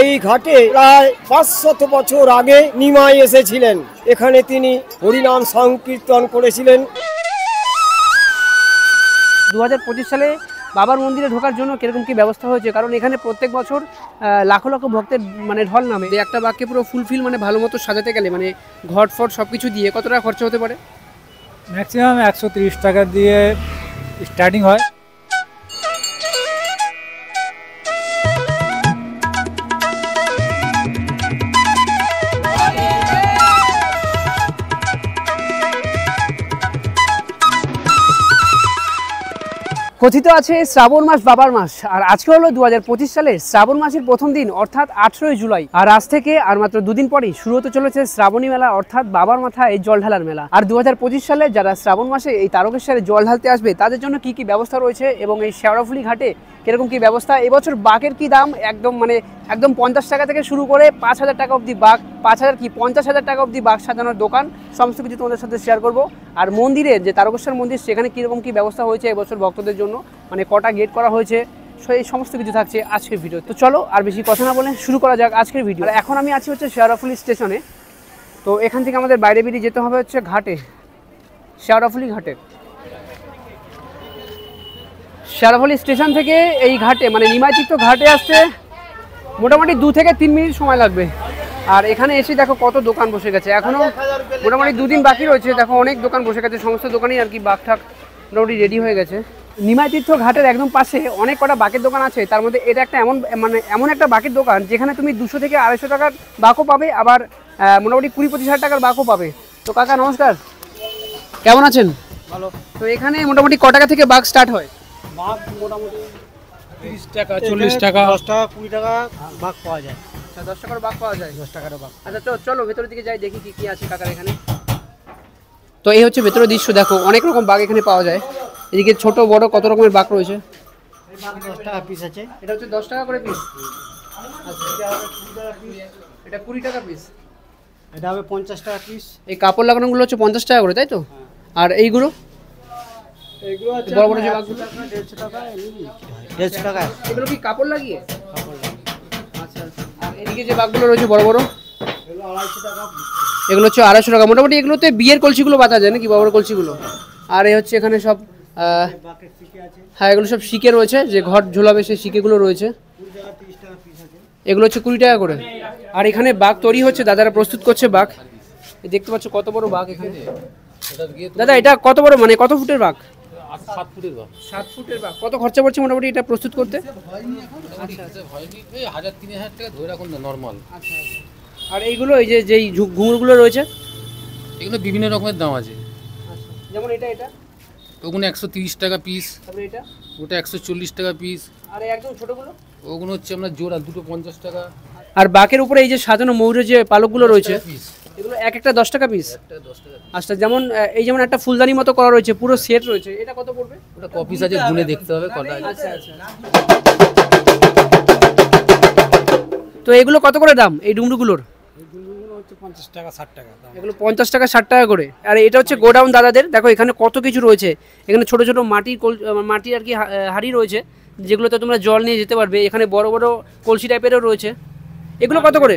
এই ঘাটে প্রায় 500 বছর আগে নিমাই এসেছিলেন। এখানে তিনি হরিনাম সংকীর্তন করেছিলেন। 2025 সালে বাবার মন্দিরে ঢোকার জন্য কিরকম কি ব্যবস্থা হয়েছে, কারণ এখানে প্রত্যেক বছর লাখো লাখো ভক্তের মানে ঢল নামে। একটা বাক্যে পুরো ফুলফিল মানে ভালো মতো সাজাতে গেলে মানে ঘট ফট সব কিছু দিয়ে কত টাকা খরচা হতে পারে? ম্যাক্সিমাম 130 টাকা দিয়ে স্টার্টিং হয়। কথিত আছে শ্রাবণ মাস বাবার মাস, আর আজকে হলো 2025 সালে শ্রাবণ মাসের প্রথম দিন অর্থাৎ 18 জুলাই। আর আজ থেকে আর মাত্র দুদিন পরেই শুরু হতে চলেছে শ্রাবণী মেলা অর্থাৎ বাবার মাথায় জল ঢালার মেলা। আর 2025 সালে যারা শ্রাবণ মাসে এই তারকেশ্বরে জল ঢালতে আসবে তাদের জন্য কি কি ব্যবস্থা রয়েছে এবং এই শেওড়াফুলি ঘাটে কিরকম কি ব্যবস্থা, এবছর বাঘের কি দাম, একদম 50 টাকা থেকে শুরু করে 5,000 টাকা অবধি বাঘ, 5,000 কি 50,000 টাকা অবধি বাঘ সাজানোর দোকান, সমস্ত কিছু তোমাদের সাথে শেয়ার করব। আর মন্দিরের যে তারকেশ্বর মন্দির সেখানে কীরকম কী ব্যবস্থা হয়েছে এবছর ভক্তদের জন্য, মানে কটা গেট করা হয়েছে, এই সমস্ত কিছু থাকছে আজকের ভিডিও। তো চলো আর বেশি কথা না বলে শুরু করা যাক আজকের ভিডিও। আর এখন আমি আছি হচ্ছে শেওড়াফুলি স্টেশনে। তো এখান থেকে আমাদের বাইরে বেরিয়ে যেতে হবে হচ্ছে ঘাটে, শেওড়াফুলি ঘাটে। শেওড়াফুলি স্টেশন থেকে এই ঘাটে মানে নিমাইতীর্থ ঘাটে আসতে মোটামুটি 2 থেকে 3 মিনিট সময় লাগবে। আর এখানে এসে দেখো কত দোকান বসে গেছে, এখনও মোটামুটি 2 দিন বাকি রয়েছে। দেখো অনেক দোকান বসে গেছে, সমস্ত দোকানই আর কি বাঘ ঠাক মোটামুটি রেডি হয়ে গেছে। নিমাইতীর্থ ঘাটের একদম পাশে অনেক কটা বাঘের দোকান আছে, তার মধ্যে এটা একটা এমন একটা বাঘের দোকান যেখানে তুমি 200 থেকে 250 টাকার বাঘও পাবে, আবার মোটামুটি 20-25 হাজার টাকার বাঘও পাবে। তো কাকা নমস্কার, কেমন আছেন? ভালো। তো এখানে মোটামুটি ক টাকা থেকে বাঘ স্টার্ট হয়? বাঘ মোটামুটি 30 টাকা, 40 টাকা, 10 টাকা, 20 টাকা বাঘ পাওয়া যায়। আচ্ছা, 10 টাকার বাঘ পাওয়া যায়, 10 টাকার বাঘ। আচ্ছা চলো ভেতরের দিকে যাই, দেখি কি কি আছে কাকার এখানে। তো এই হচ্ছে ভেতরের দৃশ্য, দেখো অনেক রকম বাঘ এখানে পাওয়া যায়। এদিকে ছোট বড় কত রকমের বাঘ রয়েছে। এই বাঘ 10 টাকা পিস আছে। এটা হচ্ছে 10 টাকা করে পিস। আচ্ছা, এটা 20 টাকা পিস। এটা হবে 50 টাকা পিস। এই কাপড় লাগানোগুলো হচ্ছে 50 টাকা করে, তাই তো? আর এইগুলো আছে বড় বড় যে বাঘগুলো 150 টাকা, 150 টাকা। এগুলো কি কাপড় লাগিয়ে? আচ্ছা। আর এদিকে যে বাঘগুলো রয়েছে বড় বড়, এগুলো 250 টাকা। এগুলো হচ্ছে 250 টাকা। মোটামুটি এগুলোতে বিয়ের কলসিগুলো বাঁধা যায় নাকি, বড় বড় কলসিগুলো। আর এই হচ্ছে এখানে সব হ্যাঁ, এগুলো সব শিকে রয়েছে, যে ঘট ঝোলাবে সেই শিকেগুলো রয়েছে। এগুলো হচ্ছে 20 টাকা করে। আর এখানে বাঘ তৈরি হচ্ছে, দাদারা প্রস্তুত করছে বাঘ। দেখতে পাচ্ছ কত বড় বাঘ এখানে। দাদা এটা কত বড়, মানে কত ফুটের বাঘ? 7 ফুটের বাঘ। 7 ফুটের বাঘ। কত খরচা পড়ছে মোটামুটি এটা প্রস্তুত করতে? আচ্ছা, 1000-3000 টাকা ধরে রাখুন না, নর্মাল। আচ্ছা। আর এইগুলো এই যে যেই ঘুঙুরগুলো রয়েছে, এগুলো বিভিন্ন রকমের দাম আছে। আচ্ছা, যেমন এটা ওগুলো 130 টাকা পিস, তারপরে এটা ওটা 140 টাকা পিস। আর এই একদম ছোটগুলো ওগুলো হচ্ছে আমরা জোড়া, দুটো 50 টাকা। আর বাঘের উপরে এই যে সাজানো ময়ূরের যে পালকগুলো রয়েছে পিস, এগুলো একটা 10 টাকা পিস। একটা 10 টাকা। আচ্ছা, যেমন একটা ফুলদানি মতো করা রয়েছে, পুরো সেট রয়েছে, এটা কত পড়বে? ওটা কপিস আছে, গুনে দেখতে হবে কটা আছে। আচ্ছা আচ্ছা। তো এগুলো কত করে দাম এই ডুমরুগুলোর? এগুলো হচ্ছে 50 টাকা, 60 টাকা দাম। এগুলো 50 টাকা 60 টাকা করে। আর এটা হচ্ছে গোডাউন দাদাদের। দেখো এখানে কত কিছু রয়েছে, এখানে ছোট ছোট মাটির আর কি হাড়ি রয়েছে, যেগুলোতে তোমরা জল নিয়ে যেতে পারবে। এখানে বড় বড় কলসি টাইপেরও রয়েছে। এগুলো কত করে?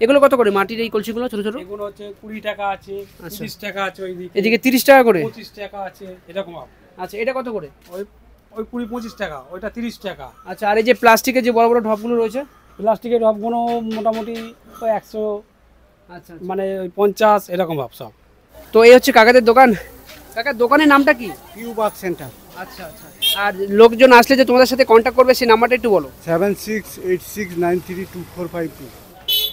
এগুলো কত করে মাটির এই কলসিগুলো ছোট ছোট? এগুলো হচ্ছে 20 টাকা আছে, 30 টাকা আছে, এদিকে 30 টাকা করে, 25 টাকা আছে, এরকম। আচ্ছা, এটা কত করে? ওই 20-25 টাকা, ওইটা 30 টাকা। আচ্ছা, আর এই যে প্লাস্টিকের যে বড় বড় ঢপগুলো রয়েছে? প্লাস্টিকের ঢপগুলো মোটামুটি ওই 100, আচ্ছা, মানে ওই 50 এরকম ভাব সব। তো এই হচ্ছে কাকাদের দোকান। কাকার দোকানের নামটা কি? পিউ বাগ সেন্টার। আচ্ছা আচ্ছা। আর লোকজন আসলে যে তোমাদের সাথে কন্ট্যাক্ট করবে সেই নাম্বারটা একটু বলো। 7686932452।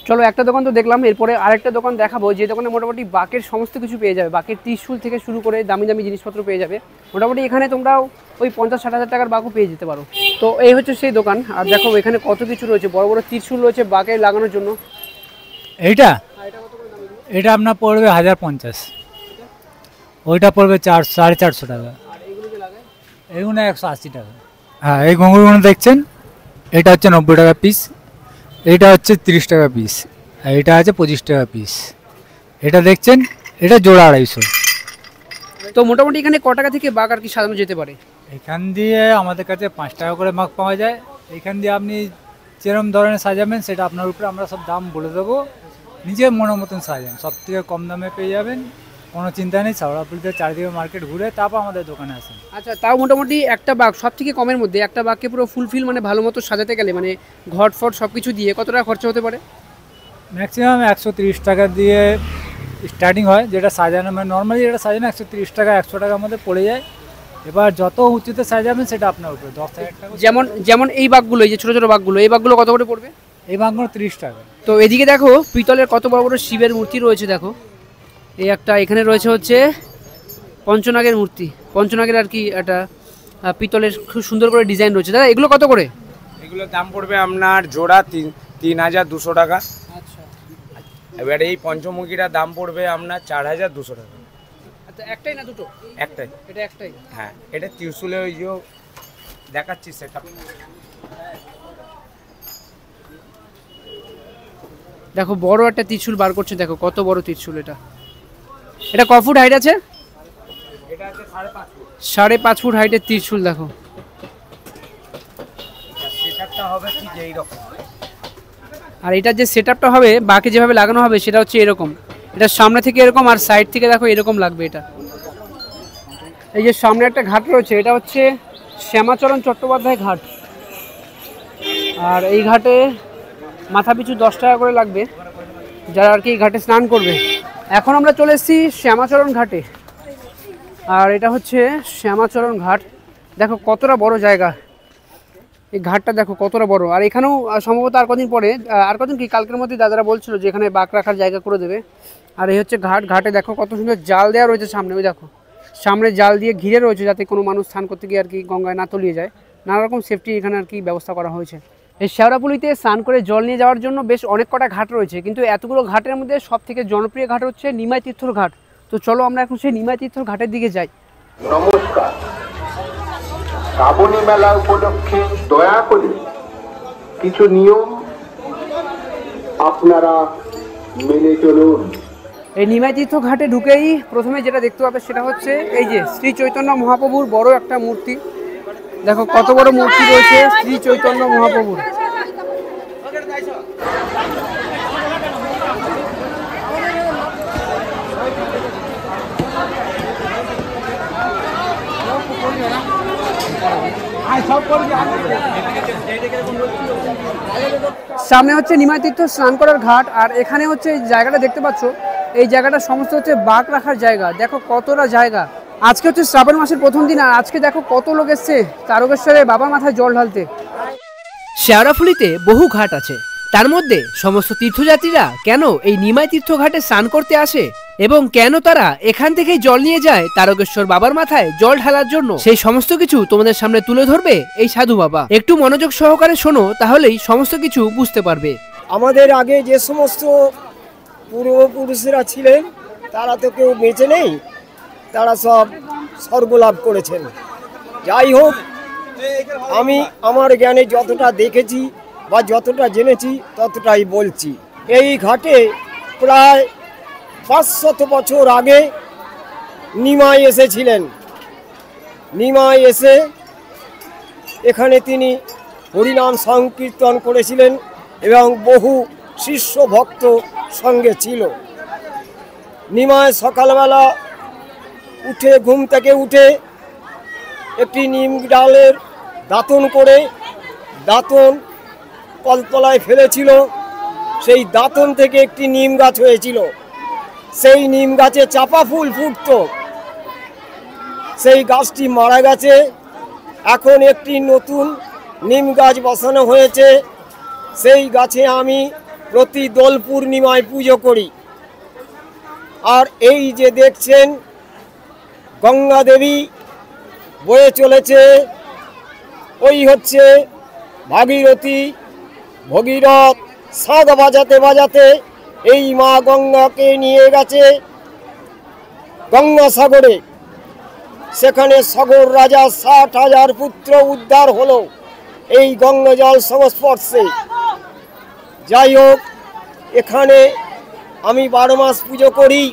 চলো, একটা দোকান তো দেখলাম, এরপরে আরেকটা দোকান দেখাবো, যে দোকানে মোটামুটি বাকের সমস্ত কিছু পেয়ে যাবে। বাকের ত্রিশূল থেকে শুরু করে দামি দামি জিনিসপত্র পেয়ে যাবে। মোটামুটি এখানে তোমরাও ওই 50-60 হাজার টাকার বাকও পেয়ে যেতে পারো। তো এই হচ্ছে সেই দোকান। আর দেখো এখানে কত কিছু রয়েছে, বড় বড় ত্রিশূল রয়েছে বাকে লাগানোর জন্য। এইটা এটা আপনার পড়বে 1050, ওইটা পড়বে 450 টাকা, এইগুলো 180 টাকা। হ্যাঁ, এই ঘুঙুরগুলো দেখছেন, এটা হচ্ছে 90 টাকা পিস, এটা হচ্ছে 30 টাকা পিস, আর এটা আছে 25 টাকা পিস। এটা দেখছেন, এটা জোড়া 250। তো মোটামুটি এখানে ক টাকা থেকে বাঘ আর কি সাজানো যেতে পারে? এখান দিয়ে আমাদের কাছে 5 টাকা করে মাগ পাওয়া যায়। এখান দিয়ে আপনি যেরকম ধরনের সাজাবেন সেটা আপনার উপরে আমরা সব দাম বলে দেবো, নিজের মনের মতন সাজান, সব থেকে কম দামে পেয়ে যাবেন, কোনো চিন্তা নেই। শেওড়াফুলিতে চারিদিকে মার্কেট ঘুরে তারপর আমাদের দোকানে আসেন। আচ্ছা, তাও মোটামুটি একটা বাঘ সব থেকে কমের মধ্যে একটা বাঘকে পুরো ফুলফিল মানে ভালো মতো সাজাতে গেলে মানে ঘট ফট সব কিছু দিয়ে কত টাকা খরচা হতে পারে? ম্যাক্সিমাম 130 টাকা দিয়ে স্টার্টিং হয়, যেটা সাজানো মানে নর্মালি যেটা সাজানো 130 টাকা 100 টাকার মধ্যে পড়ে যায়। এবার যত উঁচুতে সাজাবেন সেটা আপনার উপরে, 10,000 টাকা। যেমন এই বাঘগুলো, এই যে ছোটো ছোটো বাঘগুলো, এই বাঘগুলো কত করে পড়বে? এই বাঘগুলো 30 টাকা। তো এদিকে দেখো পিতলের কত বড় বড় শিবের মূর্তি রয়েছে। দেখো এই একটা এখানে রয়েছে হচ্ছে পঞ্চনাগের মূর্তি, পঞ্চনাগের আর কি একটা পিতলের খুব সুন্দর করে ডিজাইন রয়েছে। দাদা এগুলো কত করে? এগুলোর দাম পড়বে আপনার জোড়া 3,200 টাকা। আচ্ছা, এবার এই পঞ্চমুখীটার দাম পড়বে আপনার 4,200 টাকা। আচ্ছা, একটাই না দুটো? একটাই। এটা একটাই? হ্যাঁ, এটা ত্রিশূলে ওই যে দেখাচ্ছি সেটা। দেখো বড় একটা ত্রিশূল বার করছে, দেখো কত বড় ত্রিশূল। এটা ক ফুট হাইট আছে? এটা আছে 5.5 ফুট। 5.5 ফুট হাইটের ত্রিশূল। দেখো সেটআপটা হবে ঠিক এইরকম। আর এটার যে সেটআপটা হবে বাকি যেভাবে লাগানো হবে সেটা হচ্ছে এরকম, এটা সামনে থেকে এরকম আর সাইড থেকে দেখো এরকম লাগবে। এটা এই যে সামনে একটা ঘাট রয়েছে, এটা হচ্ছে শ্যামাচরণ চট্টোপাধ্যায় ঘাট, আর এই ঘাটে মাথা পিছু 10 টাকা করে লাগবে যারা আর কি এই ঘাটে স্নান করবে। এখন আমরা চলে এসেছি শ্যামাচরণ ঘাটে, আর এটা হচ্ছে শ্যামাচরণ ঘাট। দেখো কতটা বড় জায়গা, এই ঘাটটা দেখো কতটা বড়। আর এখানেও সম্ভবত আর কদিন পরে, আর কদিন কি কালকের মধ্যে দাদারা বলছিল যে এখানে বাঘ রাখার জায়গা করে দেবে। আর এই হচ্ছে ঘাট, ঘাটে দেখো কত সুন্দর জাল দেওয়া রয়েছে সামনে, ওই দেখো সামনে জাল দিয়ে ঘিরে রয়েছে যাতে কোনো মানুষ স্নান করতে গিয়ে আর কি গঙ্গায় না তলিয়ে যায়। নানা রকম সেফটি এখানে আর কি ব্যবস্থা করা হয়েছে। এই শেওড়াফুলিতে স্নান করে জল নিয়ে যাওয়ার জন্য বেশ অনেক কটা ঘাট রয়েছে, কিন্তু এতগুলো ঘাটের মধ্যে সব থেকে জনপ্রিয় ঘাট হচ্ছে নিমাই তীর্থর ঘাট। তো চলো আমরা এখন সেই নিমাই তীর্থর ঘাটের দিকে যাই। নমস্কার। শ্রাবণী মেলা উপলক্ষে দয়া করে কিছু নিয়ম আপনারা মেনে চলুন। এই নিমাই তীর্থ ঘাটে ঢুকেই প্রথমে যেটা দেখতে পাবে সেটা হচ্ছে এই যে শ্রী চৈতন্য মহাপ্রভুর বড় একটা মূর্তি। দেখো কত বড় মূর্তি রয়েছে শ্রী চৈতন্য মহাপ্রভুর। সামনে হচ্ছে নিমাই তীর্থ স্নান করার ঘাট, আর এখানে হচ্ছে এই জায়গাটা দেখতে পাচ্ছ, এই জায়গাটা সমস্ত হচ্ছে বাঘ রাখার জায়গা। দেখো কতটা জায়গা। আজকে হচ্ছে শ্রাবণ মাসের প্রথম দিন, আর আজকে দেখো কত লোক এসছে তারকেশ্বরে বাবার মাথায় জল ঢালতে। শেওড়াফুলিতে বহু ঘাট আছে, তার মধ্যে সমস্ত তীর্থযাত্রীরা কেন এই নিমাই তীর্থ ঘাটে স্নান করতে আসে এবং কেন তারা এখান থেকেই জল নিয়ে যায় তারকেশ্বর বাবার মাথায় জল ঢালার জন্য, সেই সমস্ত কিছু তোমাদের সামনে তুলে ধরবে এই সাধু বাবা। একটু মনোযোগ সহকারে শোনো, তাহলেই সমস্ত কিছু বুঝতে পারবে। আমাদের আগে যে সমস্ত পূর্বপুরুষেরা ছিলেন তারা তো কেউ বেঁচে নেই, তারা সব স্বর্গলাভ করেছেন। যাই হোক, আমি আমার জ্ঞানে যতটা দেখেছি বা যতটা জেনেছি ততটাই বলছি। এই ঘাটে প্রায় 500 বছর আগে নিমাই এসেছিলেন। নিমাই এসে এখানে তিনি হরিনাম সংকীর্তন করেছিলেন এবং বহু শিষ্য ভক্ত সঙ্গে ছিল। নিমাই সকালবেলা উঠে ঘুম থেকে উঠে একটি নিম ডালের দাঁতন করে দাঁতন কলতলায় ফেলেছিল। সেই দাঁতন থেকে একটি নিম গাছ হয়েছিল, সেই নিম গাছে চাপা ফুল ফুটত। সেই গাছটি মারা গেছে, এখন একটি নতুন নিম গাছ বসানো হয়েছে। সেই গাছে আমি প্রতি দোল পূর্ণিমায় পুজো করি। আর এই যে দেখছেন গঙ্গা দেবী বয়ে চলেছে, ওই হচ্ছে ভাগীরথী। ভগীরথ শাঁখ বাজাতে বাজাতে এই মা গঙ্গাকে নিয়ে গেছে গঙ্গাসাগরে। সেখানে সাগর রাজা 60,000 পুত্র উদ্ধার হলো এই গঙ্গা জল সংস্পর্শে। যাই হোক, এখানে আমি 12 মাস পুজো করি।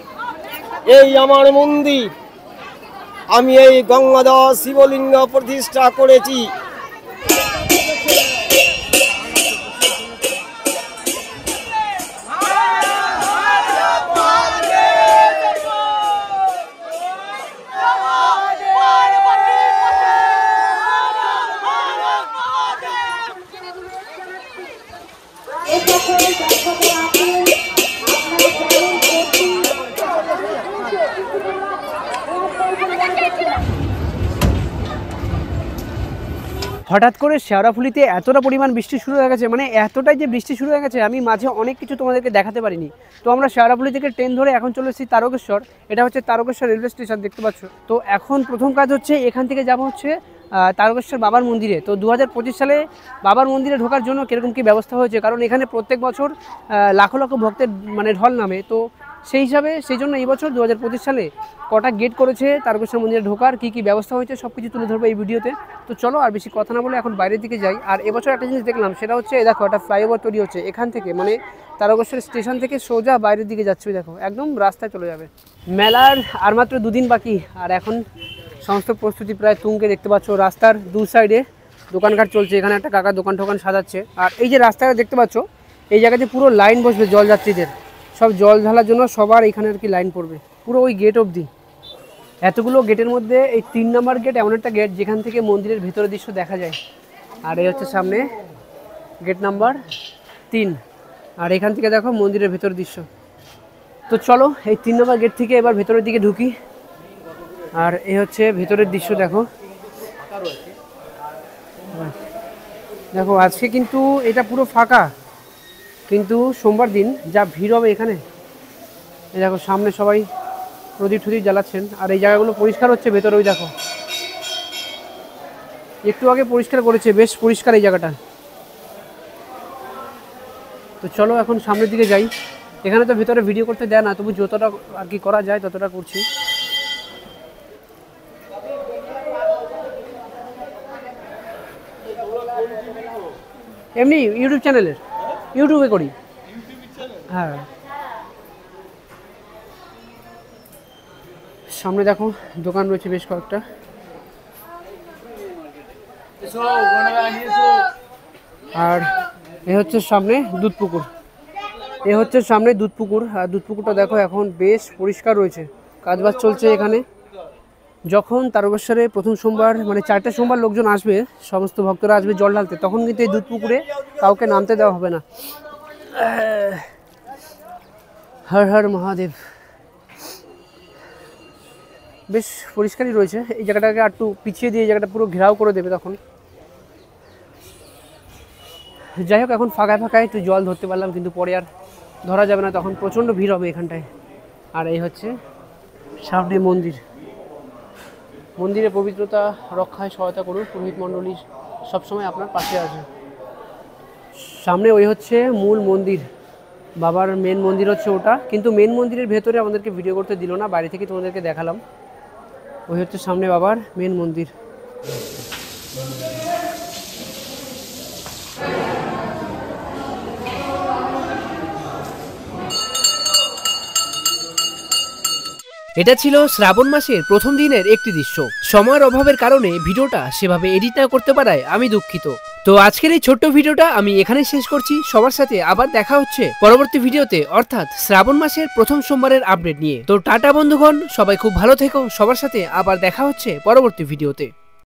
এই আমার মন্দির, আমি এই গঙ্গাধর শিবলিঙ্গ প্রতিষ্ঠা করেছি। হঠাৎ করে শেওড়াফুলিতে এতটা পরিমাণ বৃষ্টি শুরু হয়ে গেছে, মানে এতটাই যে বৃষ্টি শুরু হয়ে গেছে আমি মাঝে অনেক কিছু তোমাদেরকে দেখাতে পারিনি। তো আমরা শেওড়াফুলি থেকে ট্রেন ধরে এখন চলে এসেছি তারকেশ্বর। এটা হচ্ছে তারকেশ্বর রেলওয়ে স্টেশন, দেখতে পাচ্ছ। তো এখন প্রথম কাজ হচ্ছে এখান থেকে যাব হচ্ছে তারকেশ্বর বাবার মন্দিরে। তো 2025 সালে বাবার মন্দিরে ঢোকার জন্য কীরকম কী ব্যবস্থা হয়েছে, কারণ এখানে প্রত্যেক বছর লাখো লাখো ভক্তের মানে ঢল নামে। তো সেই হিসাবে সেই জন্য এই বছর 2025 সালে কটা গেট করেছে তারকেশ্বর মন্দিরে ঢোকার, কী কী ব্যবস্থা হয়েছে সব কিছু তুলে ধরবো এই ভিডিওতে। তো চলো আর বেশি কথা না বলে এখন বাইরের দিকে যাই। আর এবছর একটা জিনিস দেখলাম, সেটা হচ্ছে দেখো একটা ফ্লাইওভার তৈরি হচ্ছে এখান থেকে, মানে তারকেশ্বর স্টেশন থেকে সোজা বাইরের দিকে যাচ্ছে, দেখো একদম রাস্তায় চলে যাবে। মেলার আর মাত্র 2 দিন বাকি, আর এখন সমস্ত প্রস্তুতি প্রায় তুঙ্গে, দেখতে পাচ্ছ। রাস্তার দু সাইডে দোকানঘাট চলছে, এখানে একটা কাকা দোকান টোকান সাজাচ্ছে। আর এই যে রাস্তাটা দেখতে পাচ্ছ, এই জায়গাতে পুরো লাইন বসবে জলযাত্রীদের, সব জল ঢালার জন্য সবার এখানে আর কি লাইন পড়বে পুরো ওই গেট অবধি। এতগুলো গেটের মধ্যে এই 3 নম্বর গেট এমন একটা গেট যেখান থেকে মন্দিরের ভেতরের দৃশ্য দেখা যায়। আর এই হচ্ছে সামনে গেট নাম্বার 3, আর এখান থেকে দেখো মন্দিরের ভেতরের দৃশ্য। তো চলো এই 3 নম্বর গেট থেকে এবার ভেতরের দিকে ঢুকি। আর এই হচ্ছে ভেতরের দৃশ্য, দেখো দেখো আজকে কিন্তু এটা পুরো ফাঁকা, কিন্তু সোমবার দিন যা ভিড় হবে এখানে। এই দেখো সামনে সবাই প্রদীপ টদীপ জ্বালাচ্ছেন, আর এই জায়গাগুলো পরিষ্কার হচ্ছে ভেতরে। ওই দেখো একটু আগে পরিষ্কার করেছে, বেশ পরিষ্কার এই জায়গাটা। তো চলো এখন সামনের দিকে যাই। এখানে তো ভেতরে ভিডিও করতে দেয় না, তবু যতটা আর কি করা যায় ততটা করছি। এমনি ইউটিউব চ্যানেলের, ইউটিউবে করি। হ্যাঁ সামনে দেখো দোকান রয়েছে বেশ কয়েকটা। আর এ হচ্ছে সামনে দুধ পুকুর, এ হচ্ছে সামনে দুধ পুকুর। আর দুধ পুকুরটা দেখো এখন বেশ পরিষ্কার রয়েছে, কাজবাজ চলছে এখানে। যখন তারকেশ্বরে প্রথম সোমবার মানে 4টে সোমবার লোকজন আসবে, সমস্ত ভক্তরা আসবে জল ঢালতে, তখন কিন্তু এই দুধ পুকুরে কাউকে নামতে দেওয়া হবে না। হর হর মহাদেব। বেশ পরিষ্কারই রয়েছে। এই জায়গাটাকে আর একটু পিছিয়ে দিয়ে এই জায়গাটা পুরো ঘেরাও করে দেবে তখন। যাই হোক এখন ফাঁকায় ফাঁকায় একটু জল ধরতে পারলাম, কিন্তু পরে আর ধরা যাবে না, তখন প্রচণ্ড ভিড় হবে এখানটায়। আর এই হচ্ছে সামনে মন্দির। মন্দিরের পবিত্রতা রক্ষায় সহায়তা করুন, পুরোহিত মণ্ডলী সবসময় আপনার পাশে আছে। সামনে ওই হচ্ছে মূল মন্দির, বাবার মেন মন্দির হচ্ছে ওটা, কিন্তু মেন মন্দিরের ভেতরে আমাদেরকে ভিডিও করতে দিল না, বাইরে থেকে তোমাদেরকে দেখালাম। ওই হচ্ছে সামনে বাবার মেন মন্দির। এটা ছিল শ্রাবণ মাসের প্রথম দিনের একটি দৃশ্য। সময়ের অভাবের কারণে ভিডিওটা সেভাবে এডিট না করতে পারায় আমি দুঃখিত। তো আজকের এই ছোট্ট ভিডিওটা আমি এখানেই শেষ করছি। সবার সাথে আবার দেখা হচ্ছে পরবর্তী ভিডিওতে, অর্থাৎ শ্রাবণ মাসের প্রথম সোমবারের আপডেট নিয়ে। তো টাটা বন্ধুগণ, সবাই খুব ভালো থেকো। সবার সাথে আবার দেখা হচ্ছে পরবর্তী ভিডিওতে।